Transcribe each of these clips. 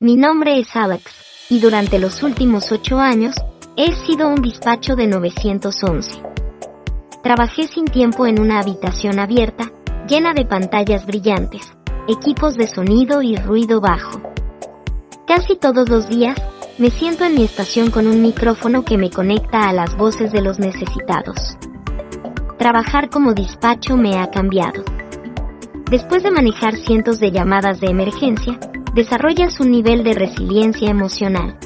Mi nombre es Alex, y durante los últimos 8 años, he sido un despacho de 911. Trabajé sin tiempo en una habitación abierta, llena de pantallas brillantes, equipos de sonido y ruido bajo. Casi todos los días, me siento en mi estación con un micrófono que me conecta a las voces de los necesitados. Trabajar como despacho me ha cambiado. Después de manejar cientos de llamadas de emergencia, desarrollas un nivel de resiliencia emocional.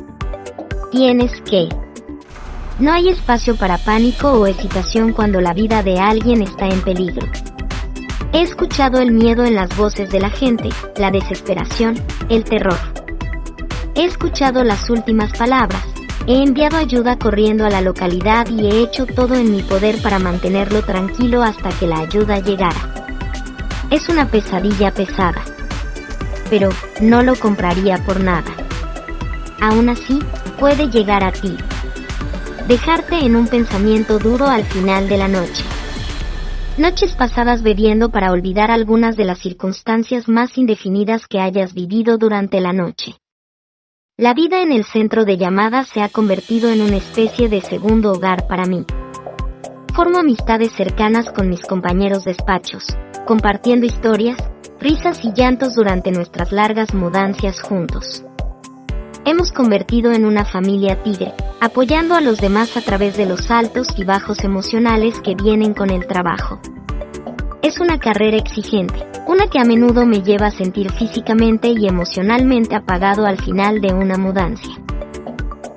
No hay espacio para pánico o hesitación cuando la vida de alguien está en peligro. He escuchado el miedo en las voces de la gente, la desesperación, el terror. He escuchado las últimas palabras, he enviado ayuda corriendo a la localidad y he hecho todo en mi poder para mantenerlo tranquilo hasta que la ayuda llegara. Es una pesadilla pesada, pero no lo compraría por nada. Aún así, puede llegar a ti. Dejarte en un pensamiento duro al final de la noche. Noches pasadas bebiendo para olvidar algunas de las circunstancias más indefinidas que hayas vivido durante la noche. La vida en el centro de llamadas se ha convertido en una especie de segundo hogar para mí. Formo amistades cercanas con mis compañeros despachos, compartiendo historias, risas y llantos durante nuestras largas mudanzas juntos. Hemos convertido en una familia tigre, apoyando a los demás a través de los altos y bajos emocionales que vienen con el trabajo. Es una carrera exigente, una que a menudo me lleva a sentir físicamente y emocionalmente apagado al final de una mudanza.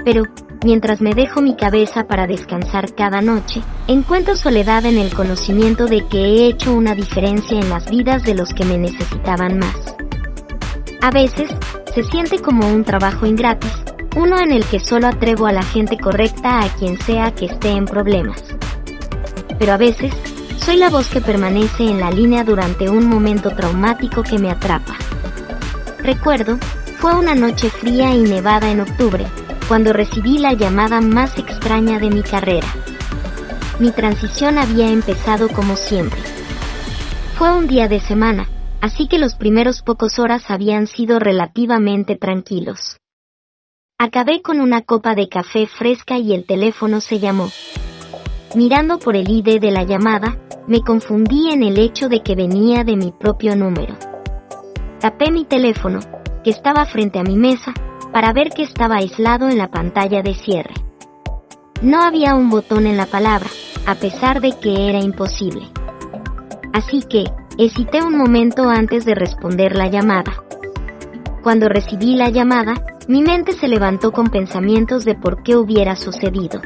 Pero, mientras me dejo mi cabeza para descansar cada noche, encuentro soledad en el conocimiento de que he hecho una diferencia en las vidas de los que me necesitaban más. A veces, se siente como un trabajo ingratis, uno en el que solo atrevo a la gente correcta a quien sea que esté en problemas. Pero a veces, soy la voz que permanece en la línea durante un momento traumático que me atrapa. Recuerdo, fue una noche fría y nevada en octubre, cuando recibí la llamada más extraña de mi carrera. Mi transición había empezado como siempre. Fue un día de semana, así que los primeros pocos horas habían sido relativamente tranquilos. Acabé con una copa de café fresca y el teléfono se llamó. Mirando por el ID de la llamada, me confundí en el hecho de que venía de mi propio número. Tapé mi teléfono, que estaba frente a mi mesa, para ver que estaba aislado en la pantalla de cierre. No había un botón en la palabra, a pesar de que era imposible. Así que, hesité un momento antes de responder la llamada. Cuando recibí la llamada, mi mente se levantó con pensamientos de por qué hubiera sucedido.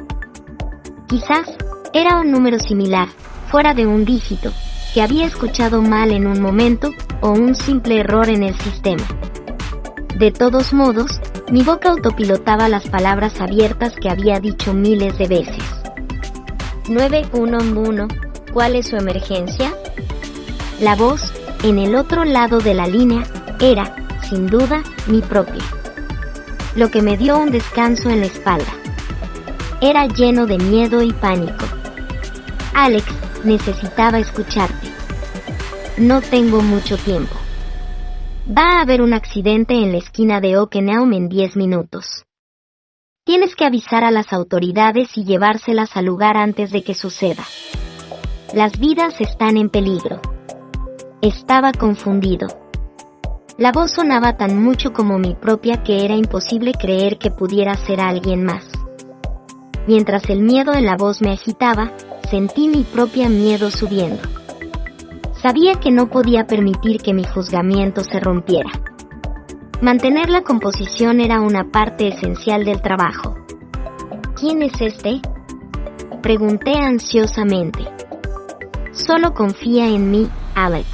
Quizás, era un número similar, fuera de un dígito, que había escuchado mal en un momento, o un simple error en el sistema. De todos modos, mi boca autopilotaba las palabras abiertas que había dicho miles de veces. 911, ¿cuál es su emergencia? La voz, en el otro lado de la línea, era, sin duda, mi propia. Lo que me dio un descanso en la espalda. Era lleno de miedo y pánico. Alex, necesitaba escucharte. No tengo mucho tiempo. Va a haber un accidente en la esquina de Oakenaum en 10 minutos. Tienes que avisar a las autoridades y llevárselas al lugar antes de que suceda. Las vidas están en peligro. Estaba confundido. La voz sonaba tan mucho como mi propia que era imposible creer que pudiera ser alguien más. Mientras el miedo en la voz me agitaba, sentí mi propio miedo subiendo. Sabía que no podía permitir que mi juzgamiento se rompiera. Mantener la composición era una parte esencial del trabajo. ¿Quién es este?, pregunté ansiosamente. Solo confía en mí, Alex.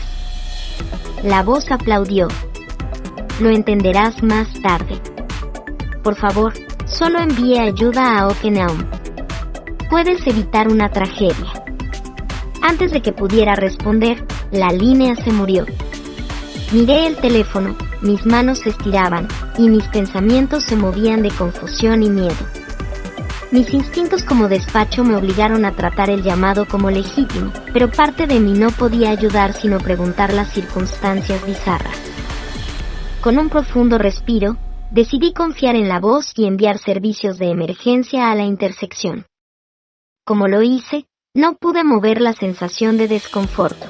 La voz aplaudió. Lo entenderás más tarde. Por favor, solo envíe ayuda a Oakenaum. Puedes evitar una tragedia. Antes de que pudiera responder, la línea se murió. Miré el teléfono, mis manos se estiraban, y mis pensamientos se movían de confusión y miedo. Mis instintos como despacho me obligaron a tratar el llamado como legítimo, pero parte de mí no podía ayudar sino preguntar las circunstancias bizarras. Con un profundo respiro, decidí confiar en la voz y enviar servicios de emergencia a la intersección. Como lo hice, no pude mover la sensación de desconforto.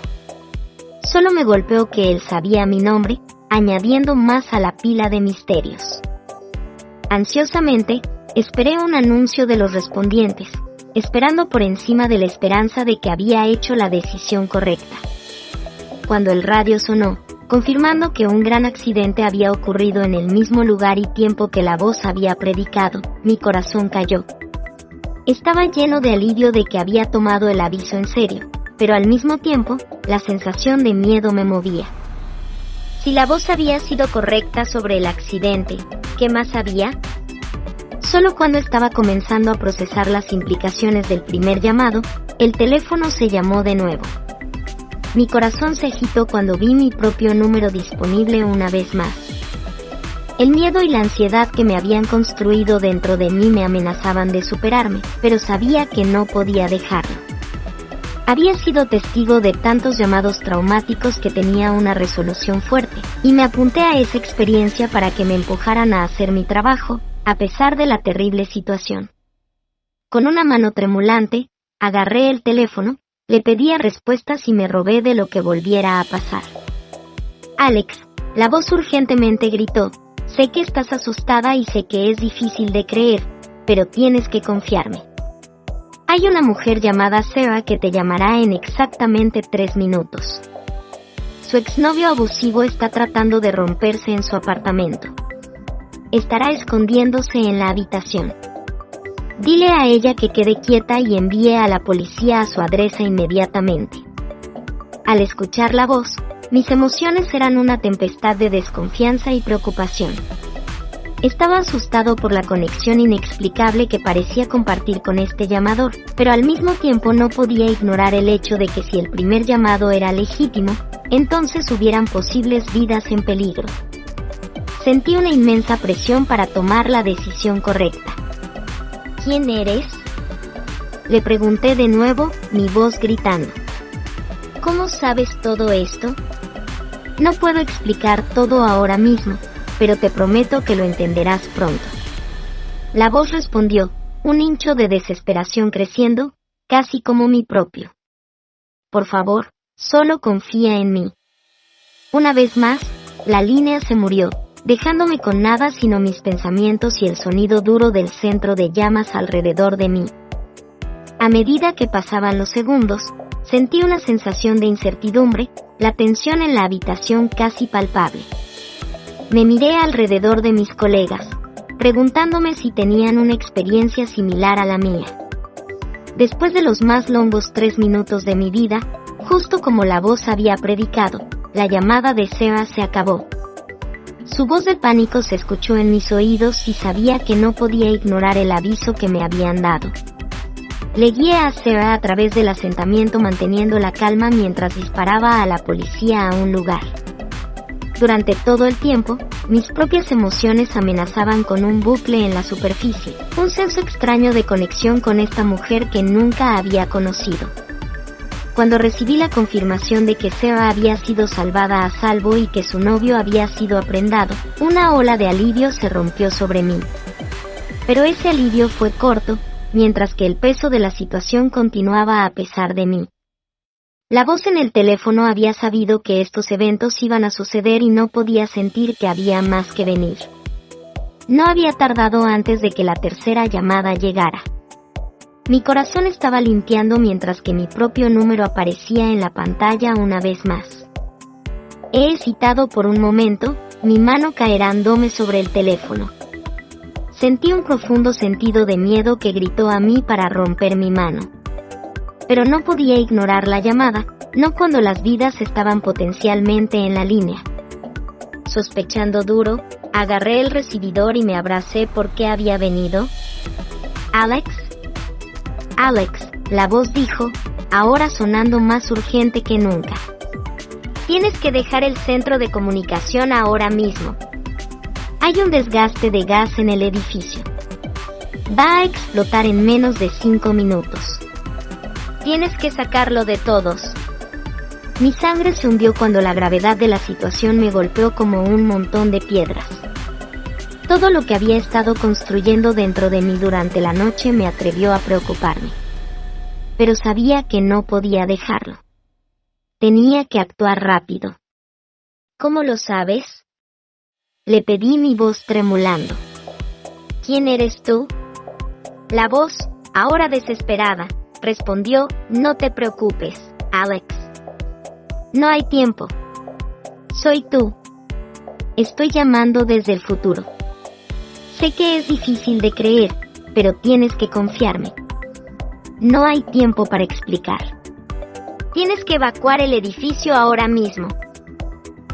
Solo me golpeó que él sabía mi nombre, añadiendo más a la pila de misterios. Ansiosamente, esperé un anuncio de los respondientes, esperando por encima de la esperanza de que había hecho la decisión correcta. Cuando el radio sonó, confirmando que un gran accidente había ocurrido en el mismo lugar y tiempo que la voz había predicado, mi corazón cayó. Estaba lleno de alivio de que había tomado el aviso en serio, pero al mismo tiempo, la sensación de miedo me movía. Si la voz había sido correcta sobre el accidente, ¿qué más había? Solo cuando estaba comenzando a procesar las implicaciones del primer llamado, el teléfono se llamó de nuevo. Mi corazón se agitó cuando vi mi propio número disponible una vez más. El miedo y la ansiedad que me habían construido dentro de mí me amenazaban de superarme, pero sabía que no podía dejarlo. Había sido testigo de tantos llamados traumáticos que tenía una resolución fuerte, y me apunté a esa experiencia para que me empujaran a hacer mi trabajo, a pesar de la terrible situación. Con una mano tremulante, agarré el teléfono, le pedía respuestas y me robé de lo que volviera a pasar. Alex, la voz urgentemente gritó, sé que estás asustada y sé que es difícil de creer, pero tienes que confiarme. Hay una mujer llamada Sarah que te llamará en exactamente 3 minutos. Su exnovio abusivo está tratando de romperse en su apartamento. Estará escondiéndose en la habitación. Dile a ella que quede quieta y envíe a la policía a su adresa inmediatamente. Al escuchar la voz, mis emociones eran una tempestad de desconfianza y preocupación. Estaba asustado por la conexión inexplicable que parecía compartir con este llamador, pero al mismo tiempo no podía ignorar el hecho de que si el primer llamado era legítimo, entonces hubieran posibles vidas en peligro. Sentí una inmensa presión para tomar la decisión correcta. ¿Quién eres?, le pregunté de nuevo, mi voz gritando. ¿Cómo sabes todo esto? No puedo explicar todo ahora mismo, pero te prometo que lo entenderás pronto. La voz respondió, un hincho de desesperación creciendo, casi como mi propio. Por favor, solo confía en mí. Una vez más, la línea se murió, dejándome con nada sino mis pensamientos y el sonido duro del centro de llamas alrededor de mí. A medida que pasaban los segundos, sentí una sensación de incertidumbre, la tensión en la habitación casi palpable. Me miré alrededor de mis colegas, preguntándome si tenían una experiencia similar a la mía. Después de los más longos 3 minutos de mi vida, justo como la voz había predicado, la llamada de Sarah se acabó. Su voz de pánico se escuchó en mis oídos y sabía que no podía ignorar el aviso que me habían dado. Le guié a Sarah a través del asentamiento manteniendo la calma mientras disparaba a la policía a un lugar. Durante todo el tiempo, mis propias emociones amenazaban con un bucle en la superficie, un senso extraño de conexión con esta mujer que nunca había conocido. Cuando recibí la confirmación de que Sarah había sido salvada a salvo y que su novio había sido aprendado, una ola de alivio se rompió sobre mí. Pero ese alivio fue corto, mientras que el peso de la situación continuaba a pesar de mí. La voz en el teléfono había sabido que estos eventos iban a suceder y no podía sentir que había más que venir. No había tardado antes de que la tercera llamada llegara. Mi corazón estaba limpiando mientras que mi propio número aparecía en la pantalla una vez más. He hesitado por un momento, mi mano caerándome sobre el teléfono. Sentí un profundo sentido de miedo que gritó a mí para romper mi mano. Pero no podía ignorar la llamada, no cuando las vidas estaban potencialmente en la línea. Sospechando duro, agarré el recibidor y me abracé porque había venido. ¿Alex? Alex, la voz dijo, ahora sonando más urgente que nunca. Tienes que dejar el centro de comunicación ahora mismo. Hay un desgaste de gas en el edificio. Va a explotar en menos de 5 minutos. Tienes que sacarlo de todos. Mi sangre se hundió cuando la gravedad de la situación me golpeó como un montón de piedras. Todo lo que había estado construyendo dentro de mí durante la noche me atrevió a preocuparme. Pero sabía que no podía dejarlo. Tenía que actuar rápido. ¿Cómo lo sabes? Le pedí, mi voz tremulando. ¿Quién eres tú? La voz, ahora desesperada, respondió, no te preocupes, Alex. No hay tiempo. Soy tú. Estoy llamando desde el futuro. Sé que es difícil de creer, pero tienes que confiarme. No hay tiempo para explicar. Tienes que evacuar el edificio ahora mismo.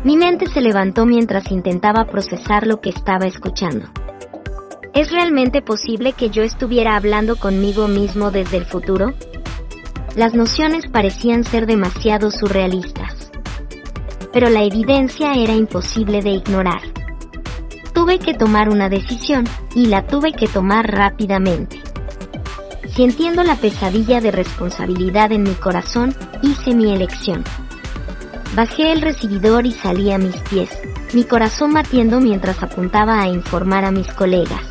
Mi mente se levantó mientras intentaba procesar lo que estaba escuchando. ¿Es realmente posible que yo estuviera hablando conmigo mismo desde el futuro? Las nociones parecían ser demasiado surrealistas. Pero la evidencia era imposible de ignorar. Tuve que tomar una decisión, y la tuve que tomar rápidamente. Sintiendo la pesadilla de responsabilidad en mi corazón, hice mi elección. Bajé el recibidor y salí a mis pies, mi corazón batiendo mientras apuntaba a informar a mis colegas.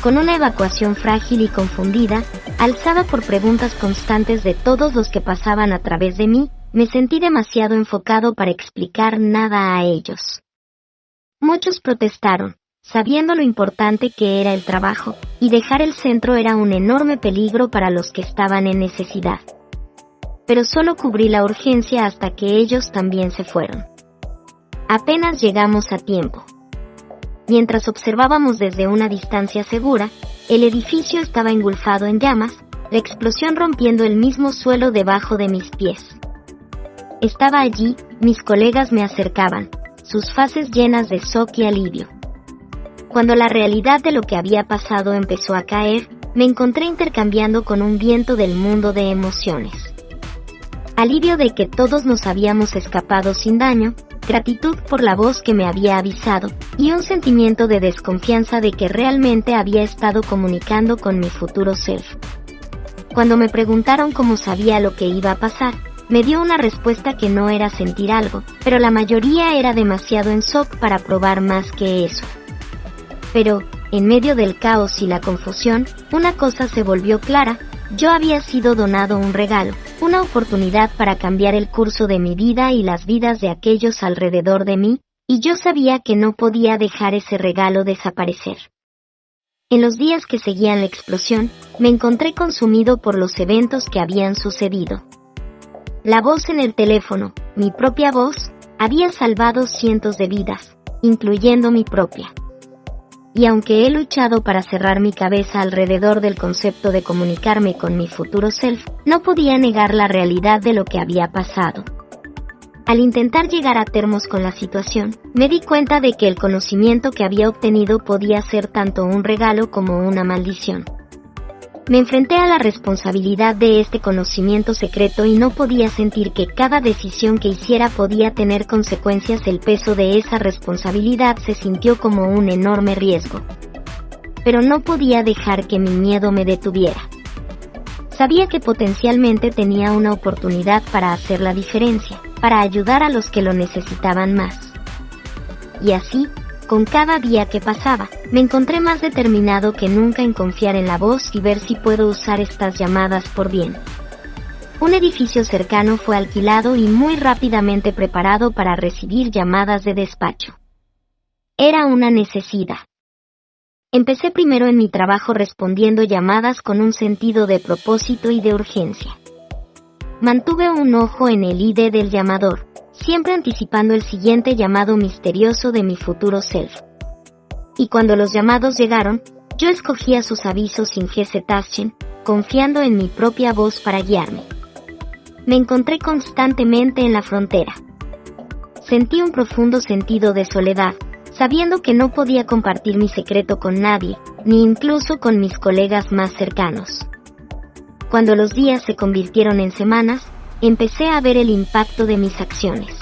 Con una evacuación frágil y confundida, alzada por preguntas constantes de todos los que pasaban a través de mí, me sentí demasiado enfocado para explicar nada a ellos. Muchos protestaron, sabiendo lo importante que era el trabajo, y dejar el centro era un enorme peligro para los que estaban en necesidad. Pero solo cubrí la urgencia hasta que ellos también se fueron. Apenas llegamos a tiempo. Mientras observábamos desde una distancia segura, el edificio estaba engulfado en llamas, la explosión rompiendo el mismo suelo debajo de mis pies. Estaba allí, mis colegas me acercaban, sus faces llenas de shock y alivio. Cuando la realidad de lo que había pasado empezó a caer, me encontré intercambiando con un viento del mundo de emociones. Alivio de que todos nos habíamos escapado sin daño, gratitud por la voz que me había avisado, y un sentimiento de desconfianza de que realmente había estado comunicando con mi futuro self. Cuando me preguntaron cómo sabía lo que iba a pasar, me dio una respuesta que no era sentir algo, pero la mayoría era demasiado en shock para probar más que eso. Pero, en medio del caos y la confusión, una cosa se volvió clara: yo había sido donado un regalo, una oportunidad para cambiar el curso de mi vida y las vidas de aquellos alrededor de mí, y yo sabía que no podía dejar ese regalo desaparecer. En los días que seguían la explosión, me encontré consumido por los eventos que habían sucedido. La voz en el teléfono, mi propia voz, había salvado cientos de vidas, incluyendo mi propia. Y aunque he luchado para cerrar mi cabeza alrededor del concepto de comunicarme con mi futuro self, no podía negar la realidad de lo que había pasado. Al intentar llegar a termos con la situación, me di cuenta de que el conocimiento que había obtenido podía ser tanto un regalo como una maldición. Me enfrenté a la responsabilidad de este conocimiento secreto y no podía sentir que cada decisión que hiciera podía tener consecuencias. El peso de esa responsabilidad se sintió como un enorme riesgo. Pero no podía dejar que mi miedo me detuviera. Sabía que potencialmente tenía una oportunidad para hacer la diferencia, para ayudar a los que lo necesitaban más. Y así, con cada día que pasaba, me encontré más determinado que nunca en confiar en la voz y ver si puedo usar estas llamadas por bien. Un edificio cercano fue alquilado y muy rápidamente preparado para recibir llamadas de despacho. Era una necesidad. Empecé primero en mi trabajo respondiendo llamadas con un sentido de propósito y de urgencia. Mantuve un ojo en el ID del llamador, siempre anticipando el siguiente llamado misterioso de mi futuro self. Y cuando los llamados llegaron, yo escogía sus avisos sin hesitation, confiando en mi propia voz para guiarme. Me encontré constantemente en la frontera. Sentí un profundo sentido de soledad, sabiendo que no podía compartir mi secreto con nadie, ni incluso con mis colegas más cercanos. Cuando los días se convirtieron en semanas, empecé a ver el impacto de mis acciones.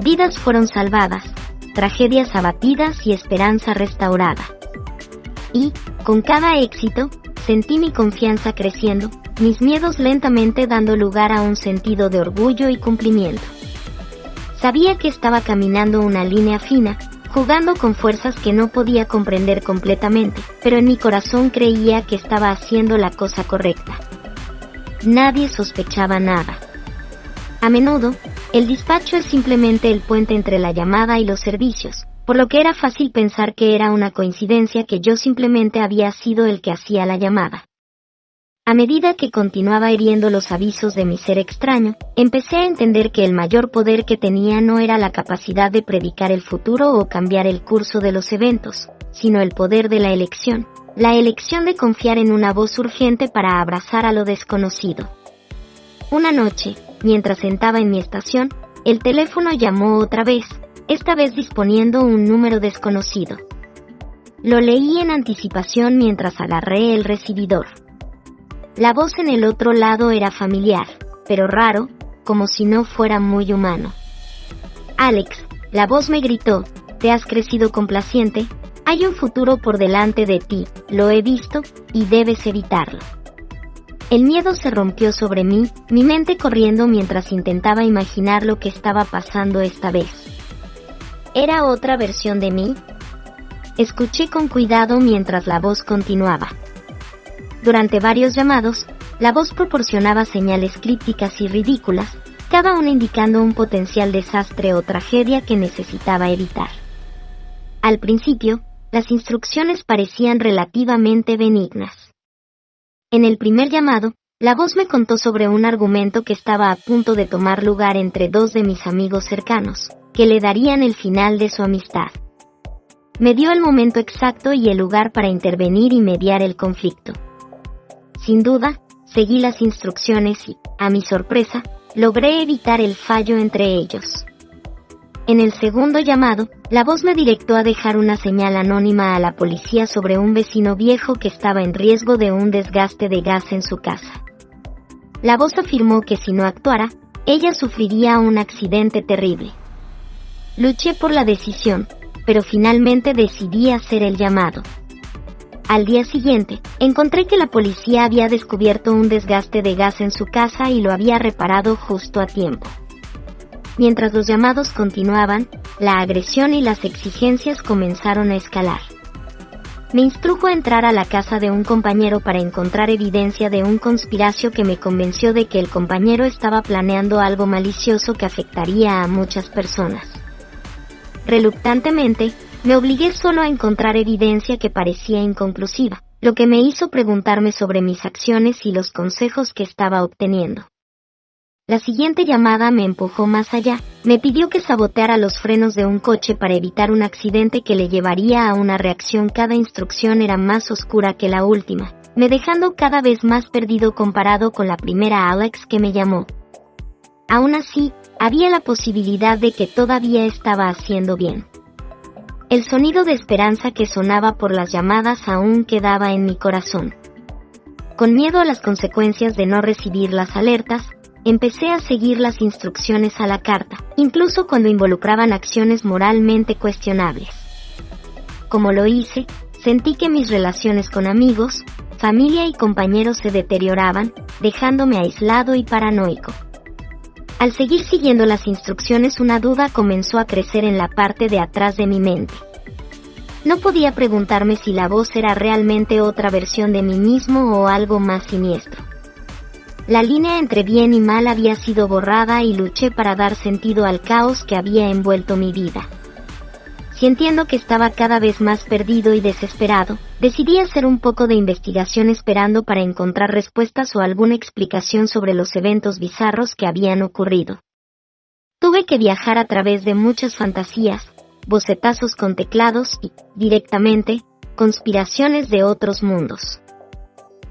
Vidas fueron salvadas, tragedias abatidas y esperanza restaurada. Y, con cada éxito, sentí mi confianza creciendo, mis miedos lentamente dando lugar a un sentido de orgullo y cumplimiento. Sabía que estaba caminando una línea fina, jugando con fuerzas que no podía comprender completamente, pero en mi corazón creía que estaba haciendo la cosa correcta. Nadie sospechaba nada. A menudo, el despacho es simplemente el puente entre la llamada y los servicios, por lo que era fácil pensar que era una coincidencia que yo simplemente había sido el que hacía la llamada. A medida que continuaba hiriendo los avisos de mi ser extraño, empecé a entender que el mayor poder que tenía no era la capacidad de predicar el futuro o cambiar el curso de los eventos, sino el poder de la elección de confiar en una voz urgente para abrazar a lo desconocido. Una noche, mientras sentaba en mi estación, el teléfono llamó otra vez, esta vez disponiendo un número desconocido. Lo leí en anticipación mientras agarré el recibidor. La voz en el otro lado era familiar, pero raro, como si no fuera muy humano. Alex, la voz me gritó, ¿te has crecido complaciente? Hay un futuro por delante de ti, lo he visto, y debes evitarlo. El miedo se rompió sobre mí, mi mente corriendo mientras intentaba imaginar lo que estaba pasando esta vez. ¿Era otra versión de mí? Escuché con cuidado mientras la voz continuaba. Durante varios llamados, la voz proporcionaba señales crípticas y ridículas, cada una indicando un potencial desastre o tragedia que necesitaba evitar. Al principio, las instrucciones parecían relativamente benignas. En el primer llamado, la voz me contó sobre un argumento que estaba a punto de tomar lugar entre dos de mis amigos cercanos, que le darían el final de su amistad. Me dio el momento exacto y el lugar para intervenir y mediar el conflicto. Sin duda, seguí las instrucciones y, a mi sorpresa, logré evitar el fallo entre ellos. En el segundo llamado, la voz me directó a dejar una señal anónima a la policía sobre un vecino viejo que estaba en riesgo de un desgaste de gas en su casa. La voz afirmó que si no actuara, ella sufriría un accidente terrible. Luché por la decisión, pero finalmente decidí hacer el llamado. Al día siguiente, encontré que la policía había descubierto un desgaste de gas en su casa y lo había reparado justo a tiempo. Mientras los llamados continuaban, la agresión y las exigencias comenzaron a escalar. Me instrujo a entrar a la casa de un compañero para encontrar evidencia de un conspiracio que me convenció de que el compañero estaba planeando algo malicioso que afectaría a muchas personas. Reluctantemente, me obligué solo a encontrar evidencia que parecía inconclusiva, lo que me hizo preguntarme sobre mis acciones y los consejos que estaba obteniendo. La siguiente llamada me empujó más allá, me pidió que saboteara los frenos de un coche para evitar un accidente que le llevaría a una reacción. Cada instrucción era más oscura que la última, me dejando cada vez más perdido comparado con la primera Alex que me llamó. Aún así, había la posibilidad de que todavía estaba haciendo bien. El sonido de esperanza que sonaba por las llamadas aún quedaba en mi corazón. Con miedo a las consecuencias de no recibir las alertas, empecé a seguir las instrucciones a la carta, incluso cuando involucraban acciones moralmente cuestionables. Como lo hice, sentí que mis relaciones con amigos, familia y compañeros se deterioraban, dejándome aislado y paranoico. Al seguir siguiendo las instrucciones, una duda comenzó a crecer en la parte de atrás de mi mente. No podía preguntarme si la voz era realmente otra versión de mí mismo o algo más siniestro. La línea entre bien y mal había sido borrada y luché para dar sentido al caos que había envuelto mi vida. Sintiendo que estaba cada vez más perdido y desesperado, decidí hacer un poco de investigación esperando para encontrar respuestas o alguna explicación sobre los eventos bizarros que habían ocurrido. Tuve que viajar a través de muchas fantasías, bocetazos con teclados y, directamente, conspiraciones de otros mundos.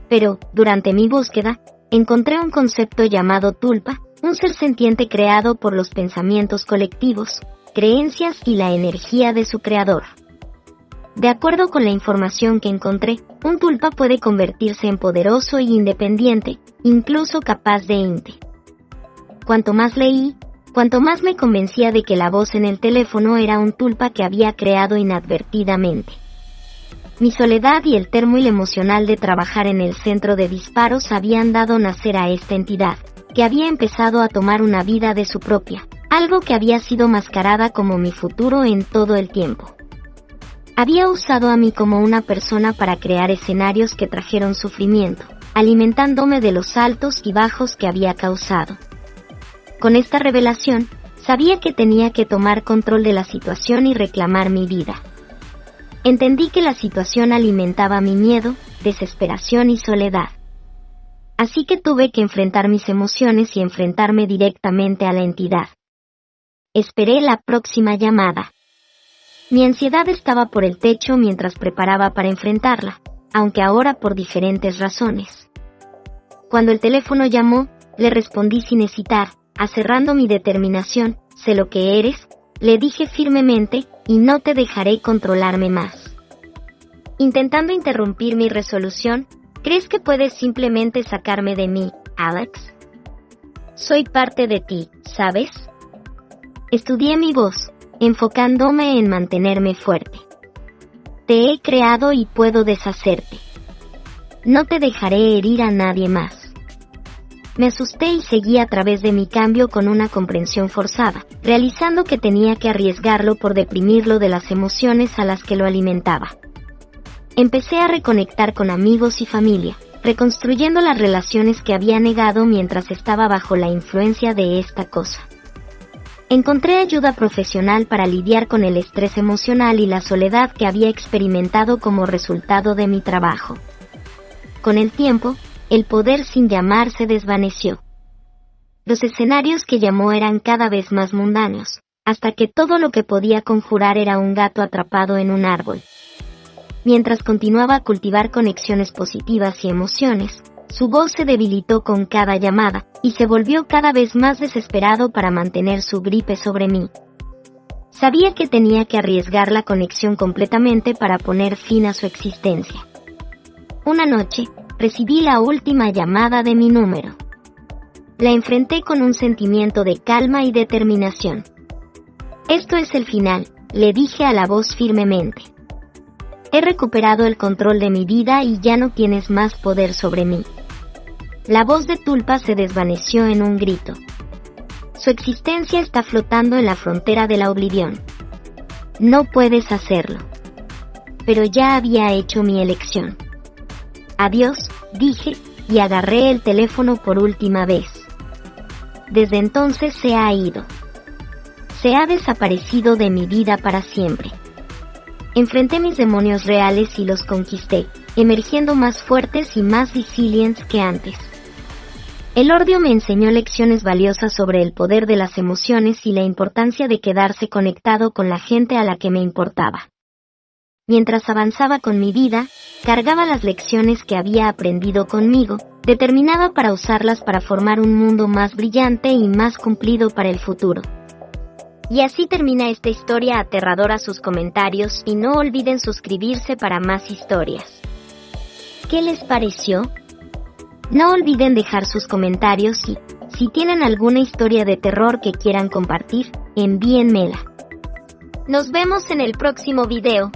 Pero, durante mi búsqueda, encontré un concepto llamado tulpa, un ser sentiente creado por los pensamientos colectivos, creencias y la energía de su creador. De acuerdo con la información que encontré, un tulpa puede convertirse en poderoso e independiente, incluso capaz de ente. Cuanto más leí, cuanto más me convencía de que la voz en el teléfono era un tulpa que había creado inadvertidamente. Mi soledad y el turmoil emocional de trabajar en el centro de disparos habían dado nacer a esta entidad, que había empezado a tomar una vida de su propia, algo que había sido mascarada como mi futuro en todo el tiempo. Había usado a mí como una persona para crear escenarios que trajeron sufrimiento, alimentándome de los altos y bajos que había causado. Con esta revelación, sabía que tenía que tomar control de la situación y reclamar mi vida. Entendí que la situación alimentaba mi miedo, desesperación y soledad. Así que tuve que enfrentar mis emociones y enfrentarme directamente a la entidad. Esperé la próxima llamada. Mi ansiedad estaba por el techo mientras preparaba para enfrentarla, aunque ahora por diferentes razones. Cuando el teléfono llamó, le respondí sin hesitar, aserrando mi determinación: sé lo que eres, le dije firmemente, y no te dejaré controlarme más. Intentando interrumpir mi resolución, ¿crees que puedes simplemente sacarme de mí, Alex? Soy parte de ti, ¿sabes? Estudié mi voz, enfocándome en mantenerme fuerte. Te he creado y puedo deshacerte. No te dejaré herir a nadie más. Me asusté y seguí a través de mi cambio con una comprensión forzada, realizando que tenía que arriesgarlo por deprimirlo de las emociones a las que lo alimentaba. Empecé a reconectar con amigos y familia, reconstruyendo las relaciones que había negado mientras estaba bajo la influencia de esta cosa. Encontré ayuda profesional para lidiar con el estrés emocional y la soledad que había experimentado como resultado de mi trabajo. Con el tiempo, el poder sin llamar se desvaneció. Los escenarios que llamó eran cada vez más mundanos, hasta que todo lo que podía conjurar era un gato atrapado en un árbol. Mientras continuaba a cultivar conexiones positivas y emociones, su voz se debilitó con cada llamada, y se volvió cada vez más desesperado para mantener su gripe sobre mí. Sabía que tenía que arriesgar la conexión completamente para poner fin a su existencia. Una noche, recibí la última llamada de mi número. La enfrenté con un sentimiento de calma y determinación. Esto es el final, le dije a la voz firmemente. He recuperado el control de mi vida y ya no tienes más poder sobre mí. La voz de Tulpa se desvaneció en un grito. Su existencia está flotando en la frontera de la oblivión. No puedes hacerlo. Pero ya había hecho mi elección. Adiós, dije, y agarré el teléfono por última vez. Desde entonces se ha ido. Se ha desaparecido de mi vida para siempre. Enfrenté mis demonios reales y los conquisté, emergiendo más fuertes y más resilientes que antes. El Ordio me enseñó lecciones valiosas sobre el poder de las emociones y la importancia de quedarse conectado con la gente a la que me importaba. Mientras avanzaba con mi vida, cargaba las lecciones que había aprendido conmigo, determinada para usarlas para formar un mundo más brillante y más cumplido para el futuro. Y así termina esta historia aterradora. Sus comentarios y no olviden suscribirse para más historias. ¿Qué les pareció? No olviden dejar sus comentarios y, si tienen alguna historia de terror que quieran compartir, envíenmela. Nos vemos en el próximo video.